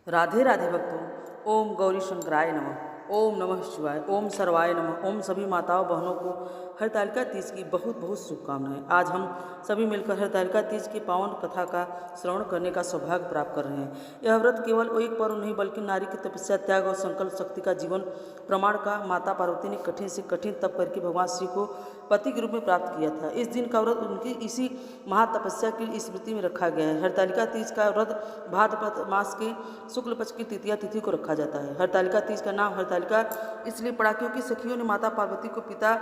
राधे राधे भक्तों। ओम गौरी शंकराय नमः। ओम नमः शिवाय। ओम सर्वाय नमः। ओम सभी माताओं बहनों को हरतालिका तीज की बहुत बहुत शुभकामनाएं। आज हम सभी मिलकर हरतालिका तीज की पावन कथा का श्रवण करने का सौभाग्य प्राप्त कर रहे हैं। यह व्रत केवल एक पर्व नहीं बल्कि नारी की तपस्या, त्याग और संकल्प शक्ति का जीवन प्रमाण का माता पार्वती ने कठिन से कठिन तप करके भगवान शिव को पति के रूप में प्राप्त किया था। इस दिन का व्रत उनकी इसी महातपस्या की स्मृति में रखा गया है। हरतालिका तीज का व्रत भाद्रपद मास के शुक्ल पक्ष की तृतीया तिथि को रखा जाता है। हरतालिका तीज का नाम हरतालिका इसलिए पड़ा क्योंकि सखियों ने माता पार्वती को पिता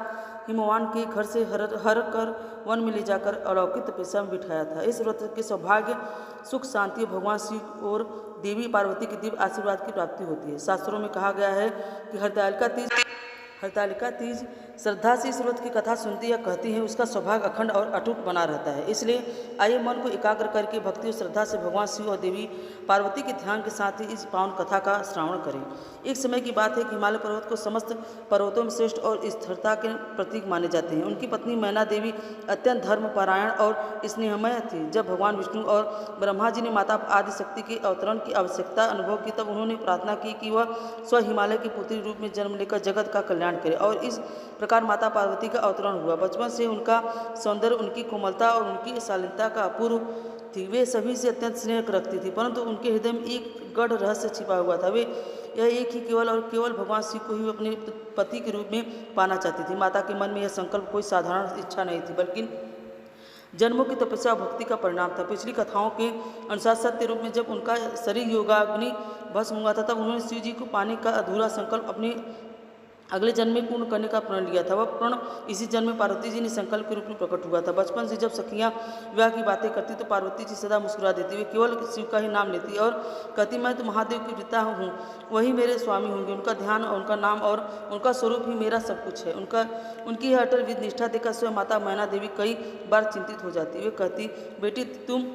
हिमवान के घर से हर कर वन में ले जाकर अलौकिक तपस्या में बिठाया था। इस व्रत के सौभाग्य, सुख, शांति और भगवान शिव और देवी पार्वती के दिव्य आशीर्वाद की प्राप्ति होती है। शास्त्रों में कहा गया है कि हरतालिका तीज श्रद्धा से इस व्रत की कथा सुनती या कहती है उसका सौभाग्य अखंड और अटूट बना रहता है। इसलिए आइए मन को एकाग्र करके भक्ति और श्रद्धा से भगवान शिव और देवी पार्वती के ध्यान के साथ ही इस पावन कथा का श्रवण करें। एक समय की बात है कि हिमालय पर्वत को समस्त पर्वतों में श्रेष्ठ और स्थिरता के प्रतीक माने जाते हैं। उनकी पत्नी मैना देवी अत्यंत धर्मपरायण और स्नेहमय थी। जब भगवान विष्णु और ब्रह्मा जी ने माता आदि शक्ति के अवतरण की आवश्यकता अनुभव की, तब उन्होंने प्रार्थना की कि वह स्व हिमालय के पुत्री रूप में जन्म लेकर जगत का कल्याण करे, और इस प्रकार माता पार्वती का अवतरण हुआ। बचपन से उनका सौंदर्य, उनकी कोमलता और उनकी शालीनता का अपूर्व थी। वे सभी से अत्यंत स्नेह रखती थी, परंतु उनके हृदय में एक गढ़ रहस्य छिपा हुआ था। वे यह एक ही केवल और केवल भगवान शिव को ही अपने पति के रूप में पाना चाहती थी। माता के मन में यह संकल्प कोई साधारण इच्छा नहीं थी, बल्कि जन्मों की तपस्या और भक्ति का परिणाम था। पिछली कथाओं के अनुसार सत्य रूप में जब उनका शरीर योगाग्नि भस्म हुआ था, तब उन्होंने शिव जी को पाने का अधूरा संकल्प अपने अगले जन्म में पूर्ण करने का प्रण लिया था। वह प्रण इसी जन्म में पार्वती जी ने संकल्प के रूप में प्रकट हुआ था। बचपन से जब सखियां विवाह की बातें करती तो पार्वती जी सदा मुस्कुरा देती। वे केवल शिव का ही नाम लेती और कहती, मैं तो महादेव की पिता हूँ, वही मेरे स्वामी होंगे। उनका ध्यान और उनका नाम और उनका स्वरूप ही मेरा सब कुछ है। उनकी यह अटल विधि निष्ठा देखकर स्वयं माता मैना देवी कई बार चिंतित हो जाती। वे कहती, बेटी तुम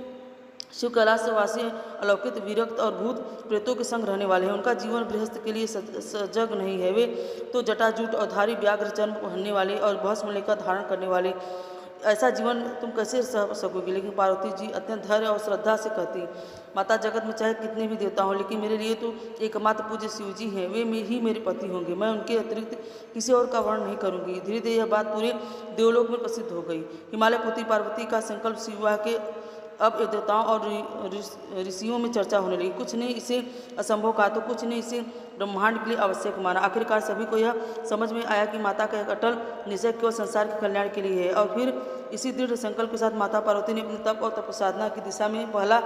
शिव कैलाश वासी अलौकिक, विरक्त और भूत प्रेतों के संग रहने वाले हैं। उनका जीवन गृहस्थ के लिए सजग नहीं है। वे तो जटाजूट और धारी व्याघ्र जन्म पहनने वाले और भस्म लेकर धारण करने वाले, ऐसा जीवन तुम कैसे सह सकोगी। लेकिन पार्वती जी अत्यंत धैर्य और श्रद्धा से कहती, माता जगत में चाहे कितने भी देवता हों, लेकिन मेरे लिए तो एकमात्र पूज्य शिव जी हैं। वे ही मेरे पति होंगे। मैं उनके अतिरिक्त किसी और का वर्ण नहीं करूंगी। धीरे धीरे यह बात पूरे देवलोक में प्रसिद्ध हो गई। हिमालय पुत्री पार्वती का संकल्प शिव विवाह के अब देवताओं और ऋषियों में चर्चा होने लगी। कुछ ने इसे असंभव कहा तो कुछ ने इसे ब्रह्मांड के लिए आवश्यक माना। आखिरकार सभी को यह समझ में आया कि माता का एक अटल निश्चय केवल संसार के कल्याण के लिए है। और फिर इसी दृढ़ संकल्प के साथ माता पार्वती ने अपने तप और तपसाधना की दिशा में पहला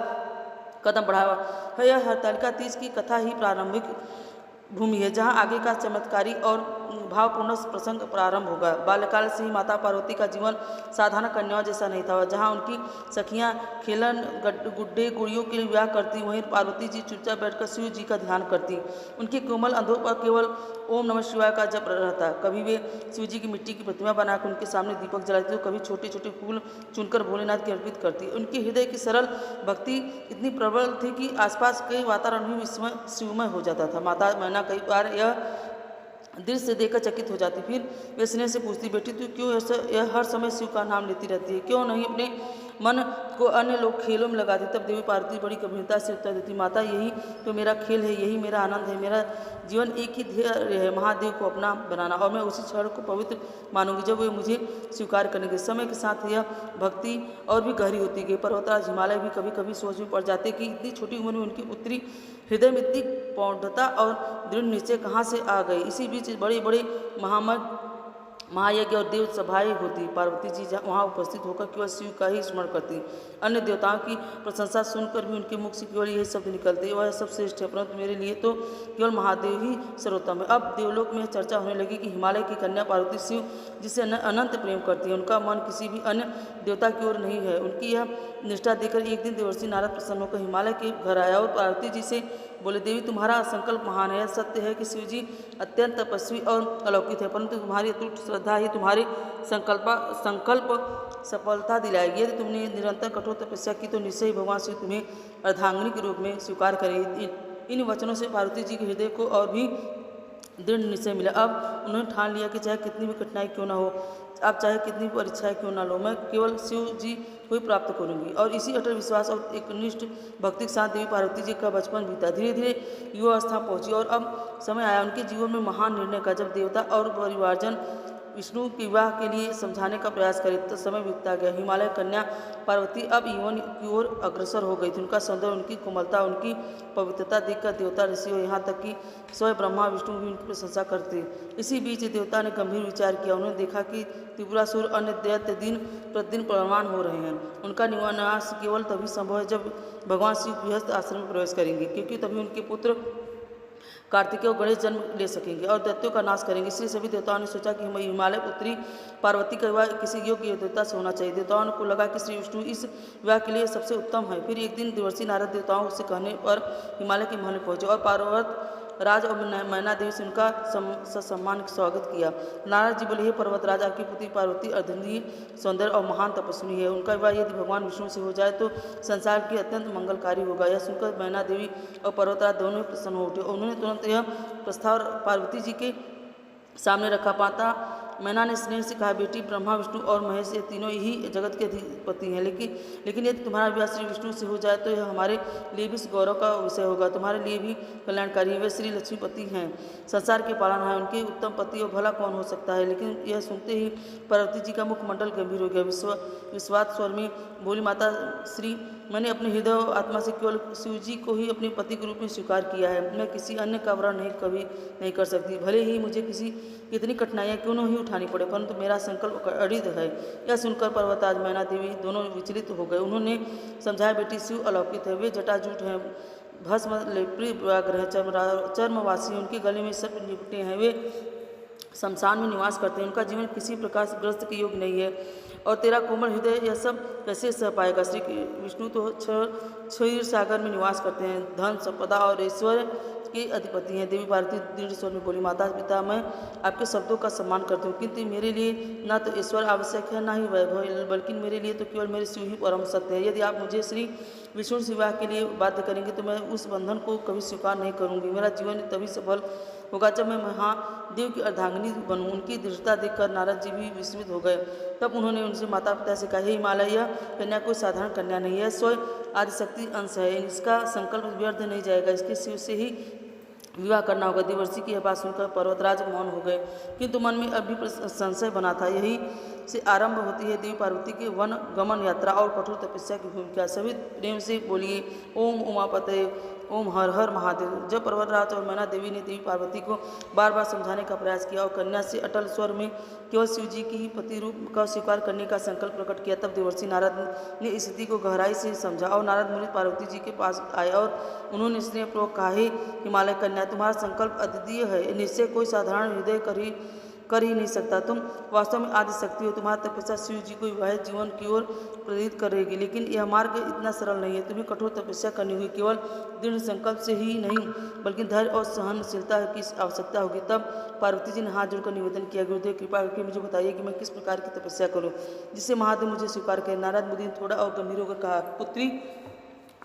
कदम बढ़ाया। यह हरतालिका तीज की कथा ही प्रारंभिक भूमि है, जहाँ आगे का चमत्कारी और भावपूर्ण प्रसंग प्रारंभ होगा। बाल्यकाल से ही माता पार्वती का जीवन साधारण कन्याओं जैसा नहीं था। जहाँ उनकी सखियाँ खेलन गुड्डे गुड़ियों के लिए विवाह करती, वहीं पार्वती जी चुपचाप बैठकर शिव जी का ध्यान करती। उनके कोमल अंधों पर केवल ओम नमः शिवाय का जप रहता। कभी वे शिव जी की मिट्टी की प्रतिमा बनाकर उनके सामने दीपक जलाती, तो कभी छोटे छोटे फूल चुनकर भोलेनाथ की अर्पित करती। उनके हृदय की सरल भक्ति इतनी प्रबल थी कि आसपास के वातावरण भी शिवमय हो जाता था। माता मैना कई बार यह दृश्य देखकर चकित हो जाती। फिर वे स्नेह से पूछती, बेटी तू क्यों यह हर समय शिव का नाम लेती रहती है, क्यों नहीं अपने मन को अन्य लोग खेलों में लगाती। तब देवी पार्वती बड़ी गंभीरता से उत्तर देती, माता यही तो मेरा खेल है, यही मेरा आनंद है। मेरा जीवन एक ही ध्येय है, महादेव को अपना बनाना, और मैं उसी क्षण को पवित्र मानूंगी जब वे मुझे स्वीकार करेंगे। समय के साथ यह भक्ति और भी गहरी होती गई। पर्वतराज हिमालय भी कभी कभी सोच में पड़ जाते कि इतनी छोटी उम्र में उनकी उत्तरी हृदय में इतनी पौढ़ता और दृढ़ निश्चय कहाँ से आ गई। इसी बीच बड़े बड़े महायज्ञ और देव सभाएं होती। पार्वती जी वहाँ उपस्थित होकर केवल शिव का ही स्मरण करती। अन्य देवताओं की प्रशंसा सुनकर भी उनके मुख से केवल यही शब्द निकलते, वह सब श्रेष्ठ है, परंतु मेरे लिए तो केवल महादेव ही सर्वोत्तम है। अब देवलोक में चर्चा होने लगी कि हिमालय की कन्या पार्वती शिव जिसे अनंत प्रेम करती है, उनका मन किसी भी अन्य देवता की ओर नहीं है। उनकी यह निष्ठा देखकर एक दिन देवर्षि नारद प्रसन्न होकर हिमालय के घर आया और पार्वती जी से बोले, देवी तुम्हारा संकल्प महान है। सत्य है कि शिव जी अत्यंत तपस्वी और अलौकिक है, परंतु तुम्हारी अटूट श्रद्धा ही तुम्हारे संकल्प सफलता दिलाएगी। यदि तुमने निरंतर कठोर तपस्या की तो निश्चय ही भगवान शिव तुम्हें अर्धांगिनी के रूप में स्वीकार करेगी। इन वचनों से पार्वती जी के हृदय को और भी दृढ़ निश्चय मिला। अब उन्होंने ठान लिया कि चाहे कितनी भी कठिनाई क्यों ना हो, अब चाहे कितनी भी परीक्षाएं क्यों ना लो, मैं केवल शिव जी को ही प्राप्त करूंगी। और इसी अटल विश्वास और एक निष्ठ भक्ति के साथ देवी पार्वती जी का बचपन बीता। धीरे धीरे युवावस्था पहुंची और अब समय आया उनके जीवन में महान निर्णय का, जब देवता और परिवारजन विष्णु के विवाह के लिए समझाने का प्रयास करे तो समय बीतता गया। हिमालय कन्या पार्वती अब यौवन की ओर अग्रसर हो गई थी। उनका सौंदर्य, उनकी कोमलता, उनकी पवित्रता देखकर देवता ऋषियों, यहाँ तक कि स्वयं ब्रह्मा विष्णु भी उनकी प्रशंसा करते। इसी बीच देवता ने गंभीर विचार किया। उन्होंने देखा कि त्रिपुरासुर अन्य दैत्य दिन प्रतिदिन प्रमाण हो रहे हैं। उनका निवास केवल तभी संभव है जब भगवान शिव गृहस्थ आश्रम में प्रवेश करेंगे, क्योंकि तभी उनके पुत्र कार्तिकेय और गणेश जन्म ले सकेंगे और दैत्यों का नाश करेंगे। इसलिए सभी देवताओं ने सोचा कि हिमालय पुत्री पार्वती का विवाह किसी योग्य देवता से होना चाहिए। देवताओं को लगा कि श्री विष्णु इस विवाह के लिए सबसे उत्तम है। फिर एक दिन देवर्षि नारद देवताओं से कहने पर हिमालय के महल में पहुंचे और पर्वत राज और मैना देवी से उनका ससम्मान स्वागत किया। नारद जी बोले, हे पर्वत राज, आपकी पुत्री पार्वती अर्धनीय सौंदर्य और महान तपस्विनी है। उनका विवाह यदि भगवान विष्णु से हो जाए तो संसार के अत्यंत मंगलकारी होगा। यह सुनकर मैना देवी और पर्वतराज दोनों प्रसन्न हो उठे। उन्होंने तुरंत यह प्रस्ताव पार्वती जी के सामने रखा। पाता मैना ने स्नेह से कहा, बेटी, ब्रह्मा विष्णु और महेश ये तीनों ही जगत के अधिपति हैं, लेकिन यदि तुम्हारा विवाह श्री विष्णु से हो जाए तो यह हमारे लिए भी गौरव का विषय होगा, तुम्हारे लिए भी कल्याणकारी है। वे श्री लक्ष्मीपति हैं, संसार के पालनहार, उनके उत्तम पति और भला कौन हो सकता है। लेकिन यह सुनते ही पार्वती जी का मुखमंडल गंभीर हो गया। विश्वास स्वर में बोली, माता श्री, मैंने अपने हृदय और आत्मा से केवल शिव जी को ही अपने पति के रूप में स्वीकार किया है। मैं किसी अन्य का वर्ण कभी नहीं कर सकती, भले ही मुझे कितनी कठिनाइयाँ क्यों न ही उठानी पड़े, परंतु मेरा संकल्प अड़िग है। यह सुनकर पर्वताज मैना देवी दोनों विचलित हो गए। उन्होंने समझाया, बेटी, शिव अलौकिक है, वे जटाजूट हैं, भस्म लेप्री व्याघ्र है, चर्मवासी, उनके गले में सर्प लिपटे हैं, वे शमशान में निवास करते हैं, उनका जीवन किसी प्रकार से ग्रस्त के योग्य नहीं है और तेरा कोमल हृदय यह सब कैसे सह पाएगा। श्री विष्णु तो क्षीर सागर में निवास करते हैं, धन संपदा और ऐश्वर्य के अधिपति हैं। देवी पार्वती दृढ़ स्वर में बोली, माता पिता, मैं आपके शब्दों का सम्मान करती हूँ, किंतु मेरे लिए न तो ईश्वर आवश्यक है, न ही वैभव, बल्कि मेरे लिए तो केवल मेरे शिव ही परम सत्य है। यदि आप मुझे श्री विष्णु से विवाह के लिए बाध्य करेंगे तो मैं उस बंधन को कभी स्वीकार नहीं करूँगी। मेरा जीवन तभी सफल होगा जब मैं महादेव की अर्धांगिनी बनूं। उनकी दृढ़ता देखकर नारद जी भी विस्मित हो गए। तब उन्होंने उनसे माता पिता से कहा, हे हिमालय, यह कन्या कोई साधारण कन्या नहीं है, स्वयं आदिशक्ति अंश है, इसका संकल्प व्यर्थ नहीं जाएगा, इसके शिव से ही विवाह करना होगा। देवर्षि की यह बात सुनकर पर्वतराज मौन हो गए, किंतु मन में अभी संशय बना था। यही से आरंभ होती है देवी पार्वती की वन गमन यात्रा और कठोर तपस्या की भूमिका। सभी प्रेम से बोलिए, ओम उमापते, ओम हर हर महादेव। जब पर्वतराज और मैना देवी ने देवी पार्वती को बार बार समझाने का प्रयास किया और कन्या से अटल स्वर में केवल शिव जी की ही पति रूप का स्वीकार करने का संकल्प प्रकट किया, तब देवर्षि नारद ने स्थिति को गहराई से समझा और नारद मुनि पार्वती जी के पास आए और उन्होंने स्नेहपूर्वक कहा, हे हिमालय कन्या, तुम्हारा संकल्प अद्वितीय है, निश्चय कोई साधारण हृदय कर ही नहीं सकता। तुम वास्तव में आदि शक्ति हो। तुम्हारा तपस्या शिव जी को विवाहित जीवन की ओर प्रेरित करेगी, लेकिन यह मार्ग इतना सरल नहीं है। तुम्हें कठोर तपस्या करनी होगी, केवल दृढ़ संकल्प से ही नहीं बल्कि धैर्य और सहनशीलता की आवश्यकता होगी। तब पार्वती जी ने हाथ जोड़कर निवेदन किया, गुरुदेव कृपा करके मुझे बताइए कि मैं किस प्रकार की तपस्या करूं जिससे महादेव मुझे स्वीकार करें। नारद मुनि थोड़ा और गंभीर होकर कहा, पुत्री,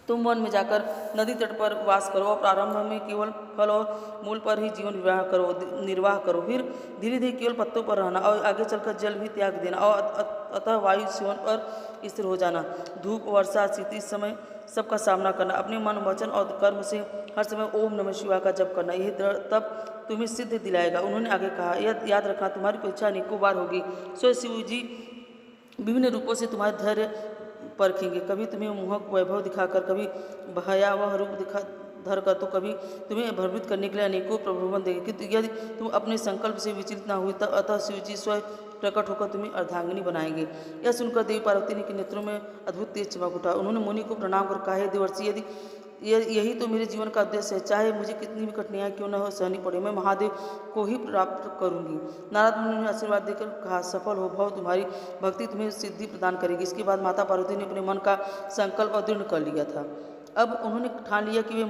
तुम वन में जाकर नदी तट पर वास करो और प्रारंभ में केवल फल और मूल पर ही जीवन निर्वाह करो, फिर धीरे धीरे केवल पत्तों पर रहना और आगे चलकर जल भी त्याग देना और अतः वायु सेवन पर स्थिर हो जाना। धूप, वर्षा, शीत, इस समय सबका सामना करना, अपने मन, वचन और कर्म से हर समय ओम नमः शिवाय का जप करना, यही तब तुम्हें सिद्ध दिलाएगा। उन्होंने आगे कहा, यह याद रखना, तुम्हारी परीक्षा अनेकों बार होगी। सो शिव जी विभिन्न रूपों से तुम्हारे धैर्य परखेंगे, कभी तुम्हें मोहक वैभव दिखाकर, कभी भयावह रूप धर कर, तो कभी तुम्हें भयभीत करने के लिए अनेकों प्रलोभन देंगे। किंतु यदि तुम अपने संकल्प से विचलित न हुए, तब अतः शिव जी स्वयं प्रकट होकर तुम्हें अर्धांगिनी बनाएंगे। यह सुनकर देवी पार्वती के नेत्रों में अद्भुत तेज चमक उठा। उन्होंने मुनि को प्रणाम कर कहा, हे देवर्षि, यदि यही तो मेरे जीवन का उद्देश्य है, चाहे मुझे कितनी भी कठिनाइयाँ क्यों न हो सहनी पड़े, मैं महादेव को ही प्राप्त करूंगी। नारद मुनि ने आशीर्वाद देकर कहा, सफल हो भव, तुम्हारी भक्ति तुम्हें सिद्धि प्रदान करेगी। इसके बाद माता पार्वती ने अपने मन का संकल्प दृढ़ कर लिया था। अब उन्होंने ठान लिया कि वे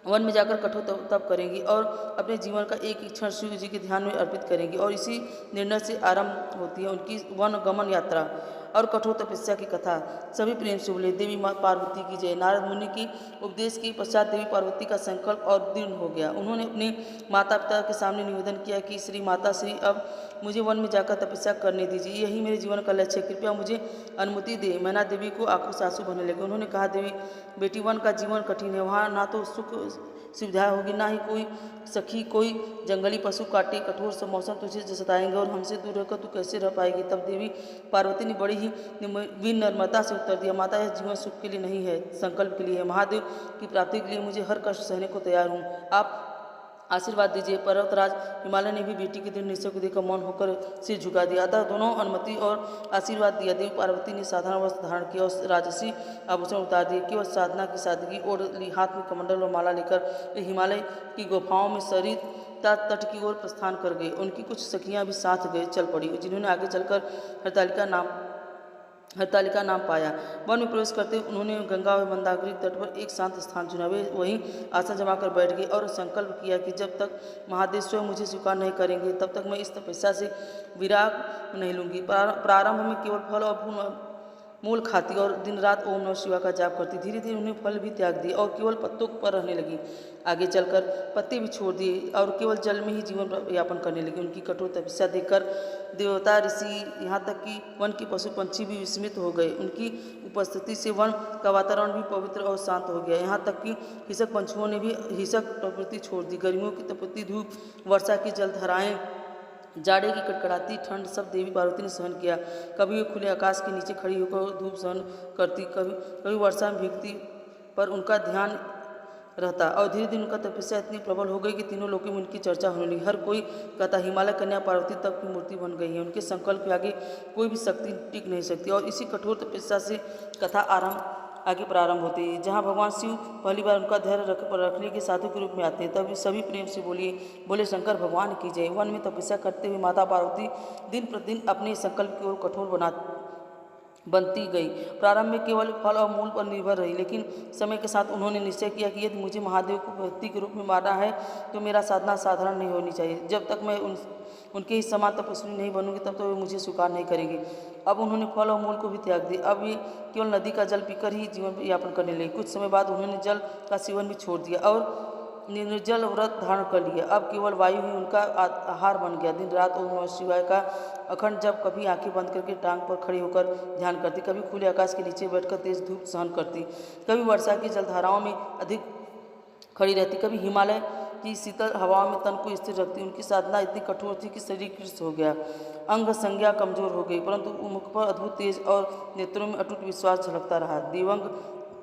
वन में जाकर कठोर तप करेंगी और अपने जीवन का एक क्षण शिव जी के ध्यान में अर्पित करेंगी। और इसी निर्णय से आरंभ होती है उनकी वन गमन यात्रा। और कठोर तपस्या की कथा। सभी प्रेम से बोले देवी माँ पार्वती की जय। नारद मुनि की उपदेश के पश्चात देवी पार्वती का संकल्प और दृढ़ हो गया। उन्होंने अपने माता पिता के सामने निवेदन किया कि श्री माता श्री अब मुझे वन में जाकर तपस्या करने दीजिए, यही मेरे जीवन का लक्ष्य है, कृपया मुझे अनुमति दे। मैना देवी को आंखों से आंसू बहने लगे। उन्होंने कहा देवी बेटी वन का जीवन कठिन है, वहाँ ना तो सुख सुविधा होगी, ना ही कोई सखी, कोई जंगली पशु काटे, कठोर से मौसम तुझे सताएंगे और हमसे दूर रहकर तू कैसे रह पाएगी। तब देवी पार्वती ने बड़ी ही विनम्रता से उत्तर दिया, माता यह जीवन सुख के लिए नहीं है, संकल्प के लिए है। महादेव की प्राप्ति के लिए मुझे हर कष्ट सहने को तैयार हूँ, आप आशीर्वाद दीजिए। पर्वतराज हिमालय ने भी बेटी के दृढ़ निश्चय को देखकर मौन होकर सिर झुका दिया। अतः दोनों अनुमति और आशीर्वाद दिया। देवी पार्वती ने साधारण वस्त्र धारण किया और राजसी आभूषण उतार दिए, केवल साधना की सादगी ओढ़ ली। हाथ में कमंडल और माला लेकर वे हिमालय की गुफाओं में सरित तट की ओर प्रस्थान कर गए। उनकी कुछ सखियां भी साथ गए चल पड़ी, जिन्होंने आगे चलकर हरतालिका नाम पाया। वन में प्रवेश करते उन्होंने गंगा व मंदाकिनी तट पर एक शांत स्थान चुना। वे वहीं आसन जमाकर बैठ गए और संकल्प किया कि जब तक महादेव स्वयं मुझे स्वीकार नहीं करेंगे तब तक मैं इस तपस्या से विराग नहीं लूंगी। प्रारंभ में केवल फल और मूल खाती और दिन रात ओम नमः शिवाय का जाप करती। धीरे धीरे उन्हें फल भी त्याग दिए और केवल पत्तों पर रहने लगी। आगे चलकर पत्ते भी छोड़ दिए और केवल जल में ही जीवन यापन करने लगी। उनकी कठोर तपस्या देखकर देवता, ऋषि, यहाँ तक कि वन के पशु पंछी भी विस्मित हो गए। उनकी उपस्थिति से वन का वातावरण भी पवित्र और शांत हो गया। यहाँ तक कि हिंसक पंछुओं ने भी हिंसक प्रवृत्ति छोड़ दी। गर्मियों की तपती धूप, वर्षा की जलधाराएं, जाड़े की कड़कड़ाती ठंड सब देवी पार्वती ने सहन किया। कभी वे खुले आकाश के नीचे खड़ी होकर धूप सहन करती, कभी वर्षा में भीगती, पर उनका ध्यान रहता। और धीरे धीरे उनका तपस्या इतनी प्रबल हो गई कि तीनों लोगों में उनकी चर्चा होने लगी। हर कोई कहता हिमालय कन्या पार्वती तब की मूर्ति बन गई है, उनके संकल्प के आगे कोई भी शक्ति टिक नहीं सकती। और इसी कठोर तपस्या से कथा आगे प्रारंभ होती है, जहाँ भगवान शिव पहली बार उनका धैर्य रखने के साधु के रूप में आते हैं। तब सभी प्रेम से बोले शंकर भगवान की जय। वन में तपस्या करते हुए माता पार्वती दिन प्रतिदिन अपने संकल्प की ओर कठोर बनती गई। प्रारंभ में केवल फल और मूल पर निर्भर रही, लेकिन समय के साथ उन्होंने निश्चय किया कि यदि मुझे महादेव को भक्ति के रूप में माना है तो मेरा साधना साधारण नहीं होनी चाहिए। जब तक मैं उनके ही समान तपस्वी नहीं बनूंगी तब तो वे मुझे स्वीकार नहीं करेंगे। अब उन्होंने फल और मूल को भी त्याग दिया। अब ये केवल नदी का जल पीकर ही जीवन यापन करने लगे। कुछ समय बाद उन्होंने जल का सेवन भी छोड़ दिया और निर्जल व्रत धारण कर लिया। अब केवल वायु ही उनका आहार बन गया। दिन रात ओम नमः शिवाय का अखंड जब कभी आंखें बंद करके टांग पर खड़े होकर ध्यान करती, कभी खुले आकाश के नीचे बैठकर तेज धूप सहन करती, कभी वर्षा की जलधाराओं में अधिक खड़ी रहती, कभी हिमालय की शीतल हवाओं में तन को स्थिर रखती। उनकी साधना इतनी कठोर थी कि शरीर कृष्ण हो गया, अंग संज्ञा कमजोर हो गई, परंतु मुख पर अद्भुत तेज और नेत्रों में अटूट विश्वास झलकता रहा। दिवंग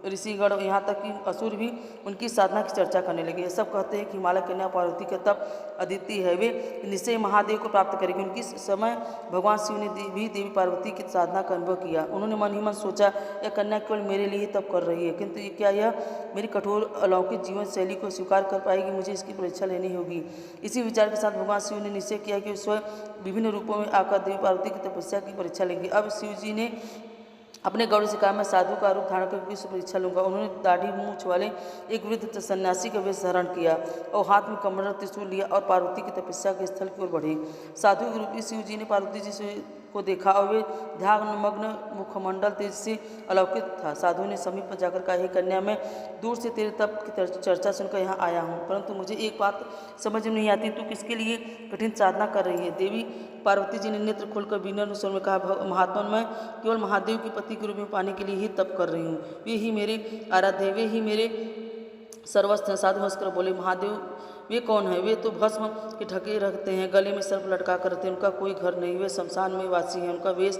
ऋषिगण यहाँ तक कि असुर भी उनकी साधना की चर्चा करने लगे। सब कहते हैं कि हिमालय कन्या पार्वती का तप अद्वितीय है, वे निश्चय महादेव को प्राप्त करेगी। उनकी समय भगवान शिव ने भी देवी पार्वती की साधना का अनुभव किया। उन्होंने मन ही मन सोचा यह कन्या केवल मेरे लिए ही तप कर रही है, किंतु क्या यह मेरी कठोर अलौकिक जीवन शैली को स्वीकार कर पाएगी? मुझे इसकी परीक्षा लेनी होगी। इसी विचार के साथ भगवान शिव ने निश्चय किया कि स्वयं विभिन्न रूपों में आकर देवी पार्वती की तपस्या की परीक्षा लेंगे। अब शिव जी ने अपने गौरव से कहा मैं साधु का रूप धारण कर विश्व परीक्षा लूंगा। उन्होंने दाढ़ी मूछ वाले एक वृद्ध सन्यासी का वेश धारण किया और हाथ में कमंडल त्रिशूल लिया और पार्वती की तपस्या के स्थल की ओर बढ़े। साधु के रूप में शिव जी ने पार्वती जी से को देखा और वे ध्यानमग्न मुखमंडल तेज से अलौकिक था। साधु ने समीप पर जाकर कहा, हे कन्या, मैं दूर से तेरे तप की चर्चा सुनकर यहाँ आया हूँ, परंतु मुझे एक बात समझ में नहीं आती, तू किसके लिए कठिन साधना कर रही है? देवी पार्वती जी ने नेत्र खोलकर विनम्र स्वर में कहा, महात्मा, मैं केवल महादेव के पति के रूप में पाने के लिए ही तप कर रही हूँ। वे ही मेरे आराध्य है, वे ही मेरे सर्वस्थ हैं। साधु हंसकर बोले, महादेव वे कौन है? वे तो भस्म के ढके रखते हैं, गले में सर्प लटका कर रखते हैं, उनका कोई घर नहीं, वे शमशान में वासी हैं, उनका वेश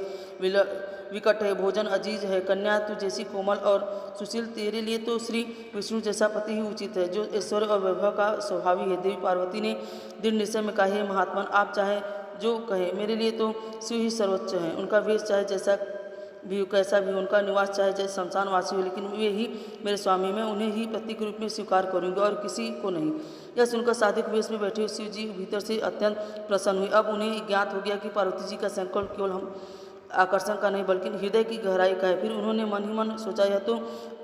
विकट है, भोजन अजीज है। कन्या, तू जैसी कोमल और सुशील, तेरे लिए तो श्री विष्णु जैसा पति ही उचित है, जो ऐश्वर्य और वैभव का स्वभावी है। देवी पार्वती ने दृढ़ निश्चय में कहा, हे महात्मा, आप चाहे जो कहे, मेरे लिए तो शिव ही सर्वोच्च हैं। उनका वेश चाहे जैसा भी कैसा भी, उनका निवास चाहे जैसे शमशानवासी हो, लेकिन वे ही मेरे स्वामी, मैं उन्हें ही पति के रूप में स्वीकार करूंगी और किसी को नहीं। यह सुनकर साधु के वेश में बैठे शिव जी भीतर से अत्यंत प्रसन्न हुए। अब उन्हें ज्ञात हो गया कि पार्वती जी का संकल्प केवल हम आकर्षण का नहीं बल्कि हृदय की गहराई का है। फिर उन्होंने मन ही मन सोचा, यह तो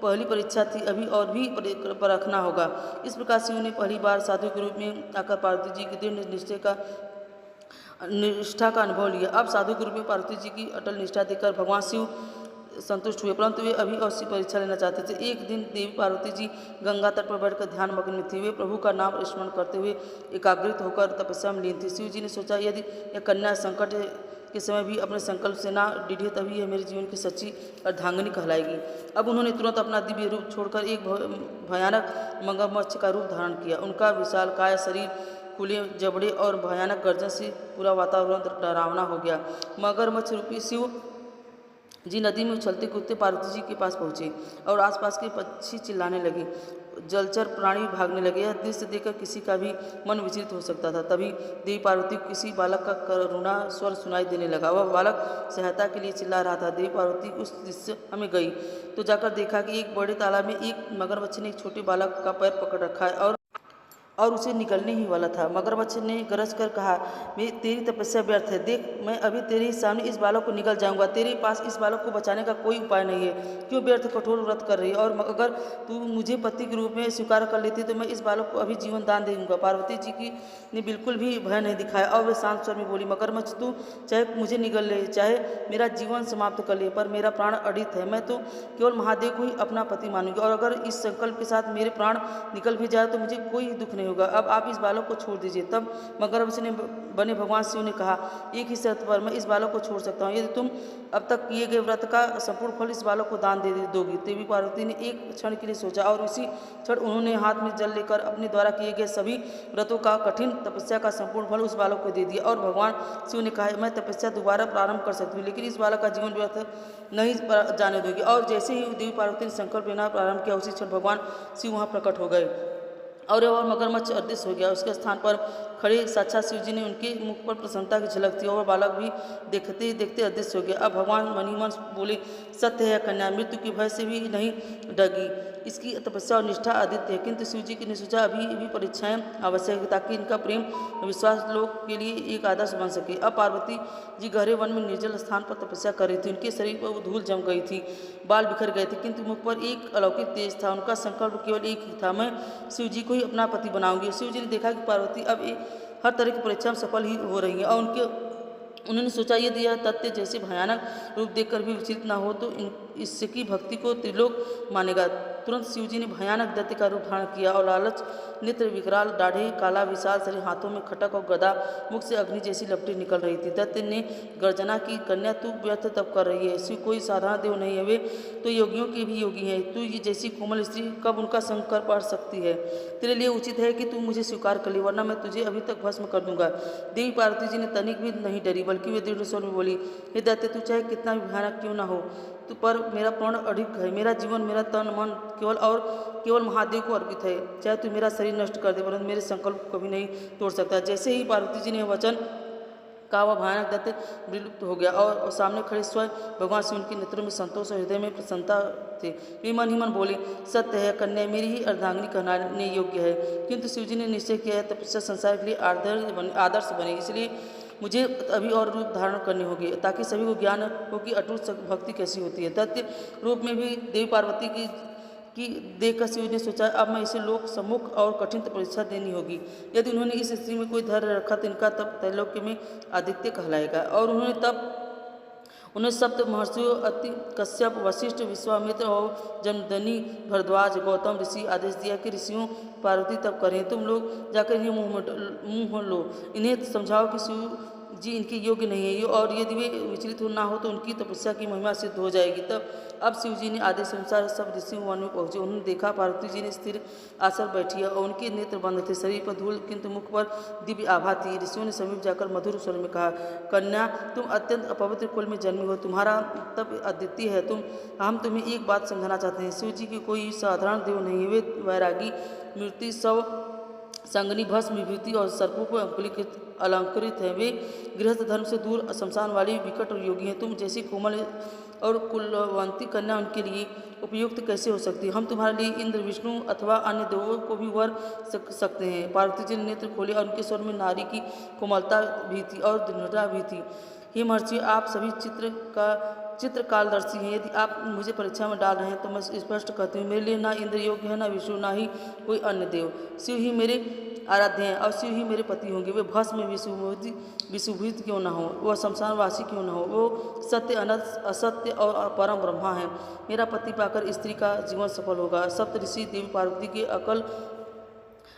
पहली परीक्षा थी, अभी और भी परखना होगा। इस प्रकार शिव ने पहली बार साधु के रूप में आकर पार्वती जी के दृढ़ निश्चय का निष्ठा का अनुभव लिया। अब साधु के रूप में पार्वती जी की अटल निष्ठा देखकर भगवान शिव संतुष्ट हुए, परंतु वे अभी और सी परीक्षा लेना चाहते थे। एक दिन देवी पार्वती जी गंगा तट पर बैठकर ध्यान मग्न में थी। वे प्रभु का नाम स्मरण करते हुए एकाग्रित होकर तपस्या में लीन थी। शिव जी ने सोचा, यदि यह कन्या संकट के समय भी अपने संकल्प से ना डिढ़े तभी यह मेरे जीवन की सच्ची अर्धांगिनी कहलाएगी। अब उन्होंने तुरंत अपना दिव्य रूप छोड़कर एक भयानक मगरमच्छ का रूप धारण किया। उनका विशालकाय शरीर, खुले जबड़े और भयानक गर्जन से पूरा वातावरण डरावना हो गया। मगरमच्छ रूपी शिव जी नदी में उछलते कूदते पार्वती जी के पास पहुँचे और आसपास के पक्षी चिल्लाने लगे, जलचर प्राणी भागने लगे। यह दृश्य देखकर किसी का भी मन विचलित हो सकता था। तभी देवी पार्वती को किसी बालक का करुणा स्वर सुनाई देने लगा। वह बालक सहायता के लिए चिल्ला रहा था। देवी पार्वती उस दृश्य में गई तो जाकर देखा कि एक बड़े तालाब में एक मगरमच्छ ने एक छोटे बालक का पैर पकड़ रखा है और उसे निकलने ही वाला था। मगरमच्छ ने गरज कर कहा, तेरी तपस्या व्यर्थ है। देख, मैं अभी तेरे ही सामने इस बालक को निगल जाऊंगा। तेरे पास इस बालक को बचाने का कोई उपाय नहीं है। क्यों व्यर्थ कठोर व्रत कर रही है? और अगर तू मुझे पति के रूप में स्वीकार कर लेती तो मैं इस बालक को अभी जीवन दान दे दूंगा। पार्वती जी की ने बिल्कुल भी भय नहीं दिखाया और वे शांत स्वर में बोली, मगरमच्छ, तू चाहे मुझे निगल ले, चाहे मेरा जीवन समाप्त कर ले, पर मेरा प्राण अड़ित है। मैं तो केवल महादेव को ही अपना पति मानूंगी और अगर इस संकल्प के साथ मेरे प्राण निकल भी जाए तो मुझे कोई दुख नहीं होगा। अब आप इस बालक को छोड़ दीजिए। तब मगरमच्छ ने बने भगवान शिव ने कहा, एक ही शर्त पर मैं इस बालक को छोड़ सकता हूँ, यदि तुम अब तक किए गए व्रत का संपूर्ण फल इस बालक को दान दे दोगी। देवी पार्वती ने एक क्षण के लिए सोचा और उसी क्षण उन्होंने हाथ में जल लेकर अपने द्वारा किए गए सभी व्रतों का कठिन तपस्या का संपूर्ण फल उस बालक को दे दिया। और भगवान शिव ने कहा, मैं तपस्या दोबारा प्रारंभ कर सकती हूँ, लेकिन इस बालक का जीवन व्यर्थ नहीं जाने दूंगी। और जैसे ही देवी पार्वती ने संकल्प लेना प्रारंभ किया, उसी क्षण भगवान शिव वहाँ प्रकट हो गए और मगरमच्छ अदृश्य हो गया। उसके स्थान पर खड़े साक्षात शिव जी ने उनके मुख पर प्रसन्नता की झलक थी और बालक भी देखते ही देखते अदृश्य हो गया। अब भगवान मनी मन बोले, सत्य है, कन्या मृत्यु की भय से भी नहीं डगी, इसकी तपस्या और निष्ठा आदित्य है। किंतु शिव जी ने सोचा, अभी भी परीक्षाएं आवश्यक है ताकि इनका प्रेम विश्वास लोग के लिए एक आदर्श बन सके। अब पार्वती जी गहरे वन में निर्जल स्थान पर तपस्या कर रही थी। उनके शरीर पर धूल जम गई थी, बाल बिखर गए थे, किंतु मुख पर एक अलौकिक तेज था। उनका संकल्प केवल एक ही था, मैं शिव जी को ही अपना पति बनाऊंगी। शिव जी ने देखा कि पार्वती अब हर तरह की परीक्षा में सफल ही हो रही है और उन्होंने सोचा, यदि यह तथ्य जैसे भयानक रूप देखकर भी विचलित न हो तो इसकी भक्ति को त्रिलोक मानेगा। तुरंत शिव जी ने भयानक दैत्य का रूप धारण किया और लालच नेत्र, विकराल दाढ़ी, काला विशाल शरीर, हाथों में खटक और गदा, मुख से अग्नि जैसी लपटें निकल रही थी। दैत्य ने गर्जना की, कन्या तू व्यर्थ तप कर रही है, शिव कोई साधारण देव नहीं है, वे तो योगियों के भी योगी हैं। तू ये जैसी कोमल स्त्री कब उनका संग कर पा सकती है? तेरे लिए उचित है कि तू मुझे स्वीकार कर ले, वरना मैं तुझे अभी तक भस्म कर दूंगा। देवी पार्वती जी ने तनिक भी नहीं डरी, बल्कि वे दृढ़ स्वर में बोली, हे दैत्य, तू चाहे कितना भी भयानक क्यों न हो, तो पर मेरा प्राण अडिग है। मेरा जीवन, मेरा तन मन केवल महादेव को अर्पित है। चाहे तू मेरा शरीर नष्ट कर दे, परंतु मेरे संकल्प को कभी नहीं तोड़ सकता। जैसे ही पार्वती जी ने वचन का वह भयानक दैत्य विलुप्त हो गया और सामने खड़े स्वयं भगवान शिव उनके नेत्रों में संतोष और हृदय में प्रसन्नता थे। वे मन ही मन बोले, सत्य है, कन्या मेरी ही अर्धांगिनी कहलाने योग्य है। किंतु शिव जी ने निश्चय किया है, तपस्या संसार के लिए आदर्श बने, इसलिए मुझे अभी और रूप धारण करने होंगे ताकि सभी को ज्ञान हो कि अटूट भक्ति कैसी होती है। दैत्य रूप में भी देवी पार्वती की देखकर शिव ने सोचा, अब मैं इसे लोक सम्मुख और कठिन परीक्षा देनी होगी। यदि उन्होंने इस स्त्री में कोई धैर्य रखा तो इनका तब त्रैलोक्य में आदित्य कहलाएगा। और उन्हें सप्त महर्षियों अति कश्यप, वशिष्ठ, विश्वामित्र और जमदनी, भरद्वाज, गौतम ऋषि आदेश दिया कि ऋषियों पार्वती तब करें, तुम लोग जाकर इन्हें मुँह लो, इन्हें समझाओ कि शिव जी इनके योग्य नहीं है, और यदि वे विचलित ना हो तो उनकी तपस्या की महिमा सिद्ध हो जाएगी। तब अब शिव जी ने आदेश अनुसार सब ऋषि वन में पहुंचे। उन्होंने देखा पार्वती जी ने स्थिर आसन बैठी है और उनके नेत्र बंद थे, शरीर पर धूल किंतु मुख पर दिव्य आभा थी। ऋषियों ने समीप जाकर मधुर स्वर में कहा, कन्या, तुम अत्यंत अपवित्र कुल में जन्मी हो, तुम्हारा तप अद्वितीय है। हम तुम्हें एक बात समझाना चाहते हैं, शिव जी की कोई साधारण देव नहीं है, वे वैरागी, मूर्ति, सव संगनी, भस्म, विभूति और सर्पों पर अलंकृत है। वे गृहस्थ धर्म से दूर शमशान वाली विकट और योगी हैं। तुम जैसी कोमल और कुलवंती कन्या उनके लिए उपयुक्त कैसे हो सकती है? हम तुम्हारे लिए इंद्र, विष्णु अथवा अन्य देवों को भी वर सकते हैं। पार्वती जी ने नेत्र खोले और उनके स्वर में नारी की कोमलता भी थी और दृढ़ता भी थी। हे महर्षि, आप सभी चित्र का चित्रकालदर्शी हैं। यदि आप मुझे परीक्षा में डाल रहे हैं तो मैं स्पष्ट कहती हूँ, मेरे लिए ना इंद्र योग्य है, ना विष्णु, ना ही कोई अन्य देव। शिव ही मेरे आराध्य हैं और शिव ही मेरे पति होंगे। वे भस्म में विशुभित क्यों न हो, वह शमशानवासी क्यों न हो, वो सत्य अनंत असत्य और परम ब्रह्मा है। मेरा पति पाकर स्त्री का जीवन सफल होगा। सप्त ऋषि देवी पार्वती के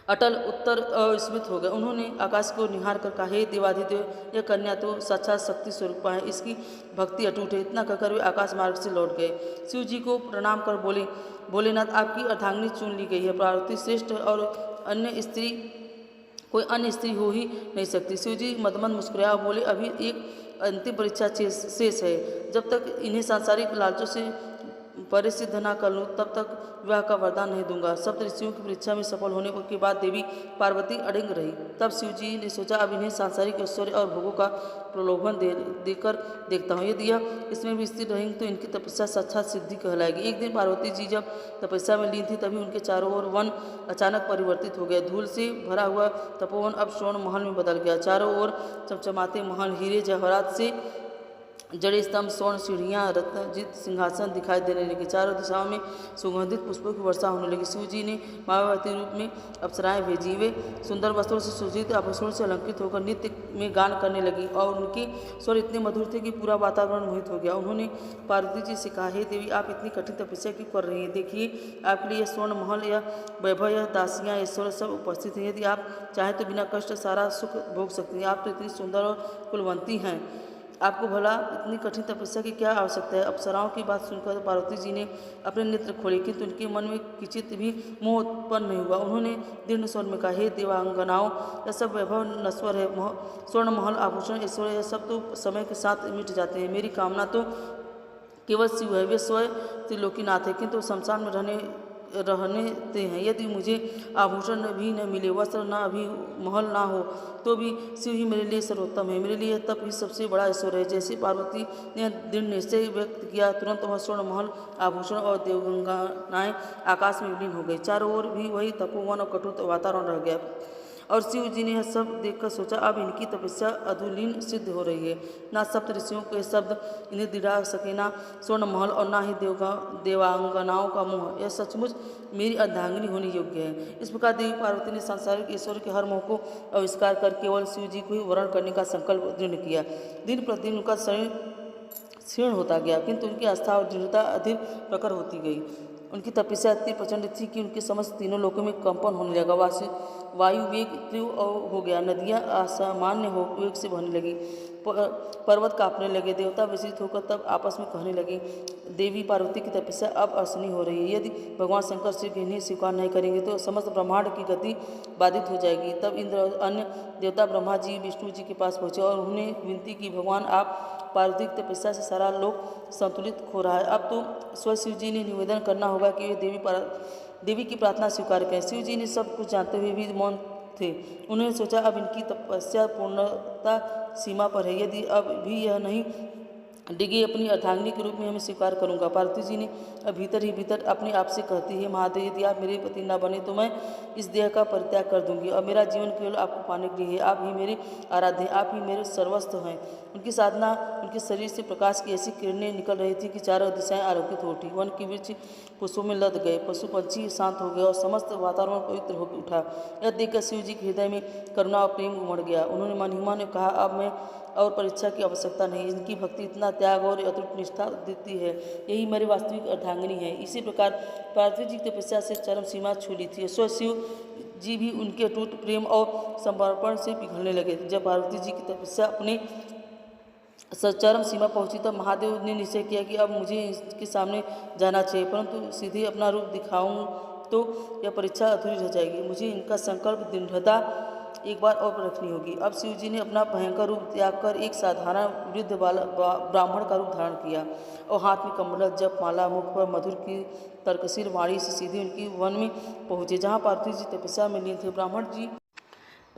अटल उत्तर अविस्मृत हो गए। उन्होंने आकाश को निहार कर कहा, हे देवाधिदेव, यह कन्या तो साक्षात शक्ति स्वरूपा है, इसकी भक्ति अटूट है। इतना कहकर वे आकाश मार्ग से लौट गए। शिव जी को प्रणाम कर बोले, भोलेनाथ, आपकी अर्धांगिनी चुन ली गई है। पार्वती श्रेष्ठ और कोई अन्य स्त्री हो ही नहीं सकती। शिव जी मदमंद मुस्कुराया और बोले, अभी एक अंतिम परीक्षा शेष है। जब तक इन्हें सांसारिक लालचों से परिसिद्ध न कर लूँ तब तक विवाह का वरदान नहीं दूंगा। सप्त ऋषियों की परीक्षा में सफल होने के बाद देवी पार्वती अड़िंग रही। तब शिव जी ने सोचा, अब इन्हें सांसारिक ऐश्वर्य और भोगों का प्रलोभन देकर देखता हूँ। यदि यह इसमें भी स्थिर रहेंगे तो इनकी तपस्या साक्षात सिद्धि कहलाएगी। एक दिन पार्वती जी जब तपस्या में लीन थी तभी उनके चारों ओर वन अचानक परिवर्तित हो गया। धूल से भरा हुआ तपोवन अब स्वर्ण महल में बदल गया। चारों ओर चमचमाते महल, हीरे जवाहरात से जड़े स्तंभ, स्वर्ण सीढ़ियाँ, रत्नजित सिंहासन दिखाई देने लगे। चारों दिशाओं में सुगंधित पुष्पों की वर्षा होने लगी। शिव जी ने मायावती रूप में अप्सराएं भेजी। वे सुंदर वस्त्रों से सुसज्जित आभूषणों से अलंकृत होकर नृत्य में गान करने लगी और उनके स्वर इतने मधुर थे कि पूरा वातावरण मोहित हो गया। उन्होंने पार्वती जी से कहा, हे देवी, आप इतनी कठिन तपस्या क्यों कर रही हैं? देखिए, आपके लिए यह स्वर्ण महल, यह वैभव, यह दासियाँ, ऐश्वर्य सब उपस्थित हैं। यदि आप चाहें तो बिना कष्ट सारा सुख भोग सकती हैं। आप तो इतनी सुंदर और कुलवंती हैं, आपको भला इतनी कठिन तपस्या की क्या आवश्यकता है? अप्सराओं की बात सुनकर पार्वती जी ने अपने नेत्र खोले, किंतु उनके मन में किंचित भी मोह उत्पन्न नहीं हुआ। उन्होंने दृढ़ स्वर में कहा, हे देवांगनाओं, यह सब वैभव नश्वर है। स्वर्ण महल, आभूषण, ऐश्वर्य, यह सब तो समय के साथ मिट जाते हैं। मेरी कामना तो केवल शिव है। वे स्वयं त्रिलोकीनाथ है, किंतु शमशान में रहते हैं। यदि मुझे आभूषण भी न मिले, वस्त्र न अभी महल ना हो, तो भी शिव ही मेरे लिए सर्वोत्तम है। मेरे लिए तप ही सबसे बड़ा ऐश्वर्य है। जैसे पार्वती ने दृढ़ निश्चय व्यक्त किया, तुरंत वह स्वर्ण महल, आभूषण और देवगंगाएं आकाश में विलीन हो गई। चारों ओर भी वही तपोवन और कठोर वातावरण रह गया। और शिव जी ने यह सब देखकर सोचा, अब इनकी तपस्या अधुलीन सिद्ध हो रही है। ना सप्त ऋषियों के शब्द इन्हें दिला सके, ना स्वर्ण महल और ना ही देवांगनाओं का मोह। यह सचमुच मेरी अर्धांगिनी होने योग्य है। इस प्रकार देवी पार्वती ने सांसारिक ईश्वर के हर मोह को आविष्कार कर केवल शिव जी को ही वर्ण करने का संकल्प दृढ़ किया। दिन प्रतिदिन उनका शरीर क्षीण होता गया, किंतु उनकी आस्था और दृढ़ता अधिक प्रखर होती गई। उनकी तपस्या इतनी प्रचंड थी कि उनके समस्त तीनों लोकों में कंपन होने लगा। वायु वेग तीव्र हो गया, नदियाँ असामान्य वेग से बहने लगी, पर्वत कांपने लगे। देवता विचलित होकर तब आपस में कहने लगे, देवी पार्वती की तपस्या अब असहनीय हो रही है। यदि भगवान शंकर श्री के इन्हें स्वीकार नहीं करेंगे तो समस्त ब्रह्मांड की गति बाधित हो जाएगी। तब इंद्र और अन्य देवता ब्रह्मा जी विष्णु जी के पास पहुँचे और उन्हें विनती की, भगवान, आप पार्वती की तपस्या से सारा लोक संतुलित हो रहा है। अब तो स्वयं शिव जी ने निवेदन करना होगा कि वे देवी की प्रार्थना स्वीकार करें। शिव जी ने सब कुछ जानते हुए भी मौन थे। उन्होंने सोचा, अब इनकी तपस्या पूर्णता सीमा पर है। यदि अब भी यह नहीं डिगे, अपनी अर्धांगिनी के रूप में हमें स्वीकार करूंगा। पार्वती जी ने भीतर ही भीतर अपने आप से कहती है, महादेव, यदि आप मेरे पति न बने तो मैं इस देह का परित्याग कर दूंगी और मेरा जीवन केवल आपको पाने के लिए है। आप ही मेरे आराध्य हैं, आप ही मेरे सर्वस्व हैं। उनकी साधना, उनके शरीर से प्रकाश की ऐसी किरणें निकल रही थी कि चारों दिशाएं आलोकित हो उठी। वन के वृक्ष पुष्पों में लद गए, पशु पक्षी शांत हो गए और समस्त वातावरण पवित्र हो उठा। यह देखकर शिव जी के हृदय में करुणा और प्रेम उमड़ गया। उन्होंने मन ही मन कहा, अब मैं और परीक्षा की आवश्यकता नहीं। इनकी भक्ति इतना त्याग और अतुट निष्ठा देती है, यही मेरी वास्तविक अर्धांगिनी है। इसी प्रकार पार्वती जी की तपस्या से चरम सीमा छू ली थी। स्वयं शिव जी भी उनके अटूट प्रेम और समर्पण से पिघलने लगे। जब पार्वती जी की तपस्या अपने चरम सीमा पहुंची तब महादेव ने निश्चय किया कि अब मुझे इसके सामने जाना चाहिए, परंतु सीधे अपना रूप दिखाऊं तो यह परीक्षा अधूरी रह जाएगी। मुझे इनका संकल्प दृढ़ता एक बार और रखनी होगी। अब शिव जी ने अपना भयंकर रूप त्याग कर एक साधारण वृद्ध ब्राह्मण का रूप धारण किया और हाथ में कमंडल, जप माला, मुख पर मधुर की तर्कशील वाणी से सीधे उनकी वन में पहुँचे जहाँ पार्वती जी तपस्या में लीन थे।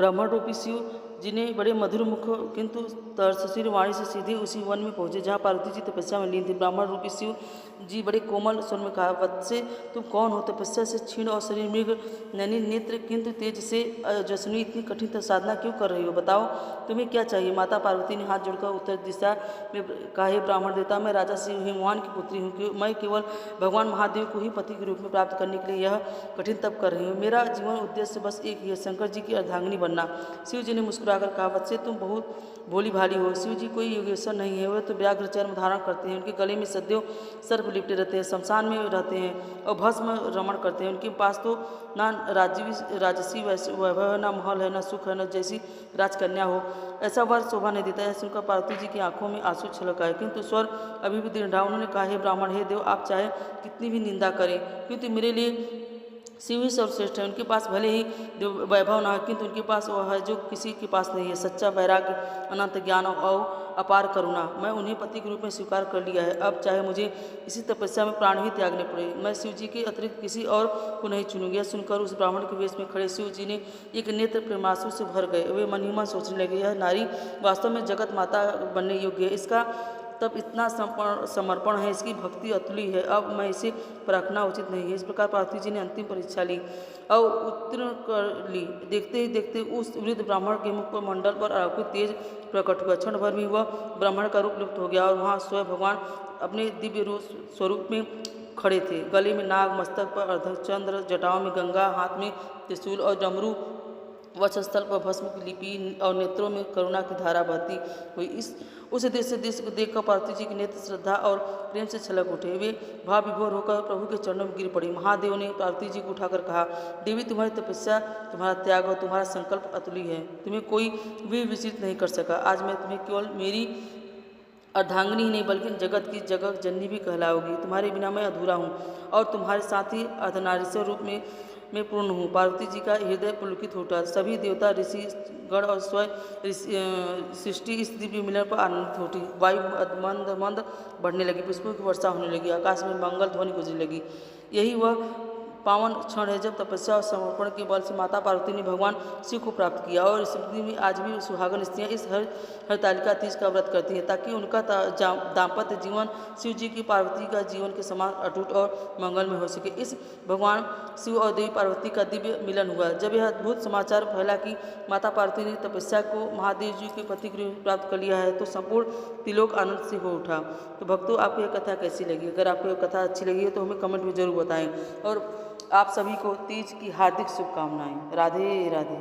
ब्राह्मण रूपी शिव जिन्हें बड़े मधुर मुख किंतु तरसशील वाणी से सीधे उसी वन में पहुंचे जहाँ पार्वती जी तपस्या में लीन थी। ब्राह्मण रूपी शिव जी बड़े कोमल स्वर में कहा, वत्से तुम कौन हो? तपस्या से क्षीण और शरीर मृग नैनी नेत्र किंतु तेज से जसनी इतनी कठिन साधना क्यों कर रही हो? बताओ तुम्हें क्या चाहिए? माता पार्वती ने हाथ जोड़कर उत्तर दिशा में कहा, हे ब्राह्मण देवता, मैं राजा शिव हिमवान की पुत्री हूँ। मैं केवल भगवान महादेव को ही पति के रूप में प्राप्त करने के लिए यह कठिन तप कर रही हूँ। मेरा जीवन उद्देश्य बस एक ही है, शंकर जी की अर्धांगिनी बनना। शिव जी ने मुस्कुराकर कहा, वत्से तुम बहुत भोली भाली हो। शिव जी कोई योगेश्वर नहीं है, वे तो व्याघ्र चर्म धारण करते हैं। उनके गले में सदैव सर्प लिपटे रहते हैं, शमशान में रहते हैं और भस्म रमण करते हैं। उनके पास तो ना राजसी वैभव है, ना महल है, ना सुख है, न जैसी राजकन्या हो। ऐसा वर शोभा नहीं देता है। सुनकर पार्वती जी की आंखों में आंसू छलक आए, किंतु स्वर अभी भी दृढ़ रहा। उन्होंने कहा, हे ब्राह्मण, हे देव, आप चाहे कितनी भी निंदा करें, क्योंकि मेरे लिए शिव ही सर्वश्रेष्ठ है। उनके पास भले ही वैभव ना है, किंतु उनके पास वह है जो किसी के पास नहीं है, सच्चा वैराग्य, अनंत ज्ञान और अपार करुणा। मैं उन्हें पति के रूप में स्वीकार कर लिया है। अब चाहे मुझे इसी तपस्या में प्राण ही त्यागने पड़े, मैं शिव जी के अतिरिक्त किसी और को नहीं चुनूंगी। यह सुनकर उस ब्राह्मण के वेश में खड़े शिव जी ने एक नेत्र प्रेमांसु से भर गए। वे मन ही मन सोचने लगे, यह नारी वास्तव में जगत माता बनने योग्य है। इसका तब इतना समर्पण है, इसकी भक्ति अतुल्य है। अब मैं इसे परखना उचित नहीं है। इस प्रकार पार्वती जी ने अंतिम परीक्षा ली और उत्तीर्ण कर ली। देखते ही देखते उस वृद्ध ब्राह्मण के मुख पर मंडल पर अलौकिक तेज प्रकट हुआ। क्षण भर में वह ब्राह्मण का रूप लुप्त हो गया और वहाँ स्वयं भगवान अपने दिव्य स्वरूप में खड़े थे। गले में नाग, मस्तक पर अर्धचंद्र, जटाओं में गंगा, हाथ में त्रिशूल और डमरू, वक्षस्थल पर भस्म की लिपि और नेत्रों में करुणा की धारा बहती हुई। उस दृश्य को देखकर पार्वती जी के नेत्र श्रद्धा और प्रेम से छलक उठे। वे भाव विभोर होकर प्रभु के चरणों में गिर पड़ी। महादेव ने पार्वती जी को उठाकर कहा, देवी, तुम्हारी तपस्या, तुम्हारा त्याग और तुम्हारा संकल्प अतुल्य है। तुम्हें कोई भी विचलित नहीं कर सका। आज मैं तुम्हें केवल मेरी अर्धांगिनी ही नहीं बल्कि जगत की जगत जननी भी कहलाओगी। तुम्हारे बिना मैं अधूरा हूँ और तुम्हारे साथ ही अर्धनारीश्वर रूप में मैं पूर्ण हूँ। पार्वती जी का हृदय पुलकित हो उठा। सभी देवता, ऋषि गण और स्वयं सृष्टि इस दिव्य मिलन पर आनंदित हो उठी। वायु मंद मंद बढ़ने लगी, पुष्पों की वर्षा होने लगी, आकाश में मंगल ध्वनि गुजरने लगी। यही वह पावन क्षण है जब तपस्या और समर्पण के बल से माता पार्वती ने भगवान शिव को प्राप्त किया। और इस स्मृति में आज भी सुहागन स्त्रियाँ इस हरतालिका तीज का व्रत करती हैं, ताकि उनका दाम्पत्य जीवन शिव जी की पार्वती का जीवन के समान अटूट और मंगलमय हो सके। इस भगवान शिव और देवी पार्वती का दिव्य मिलन हुआ। जब यह अद्भुत समाचार फैला कि माता पार्वती ने तपस्या को महादेव जी के पति के रूप में प्राप्त कर लिया है, तो संपूर्ण त्रिलोक आनंद से हो उठा। तो भक्तों, आपको यह कथा कैसी लगी? अगर आपको यह कथा अच्छी लगी है तो हमें कमेंट में जरूर बताएं। और आप सभी को तीज की हार्दिक शुभकामनाएं। राधे राधे।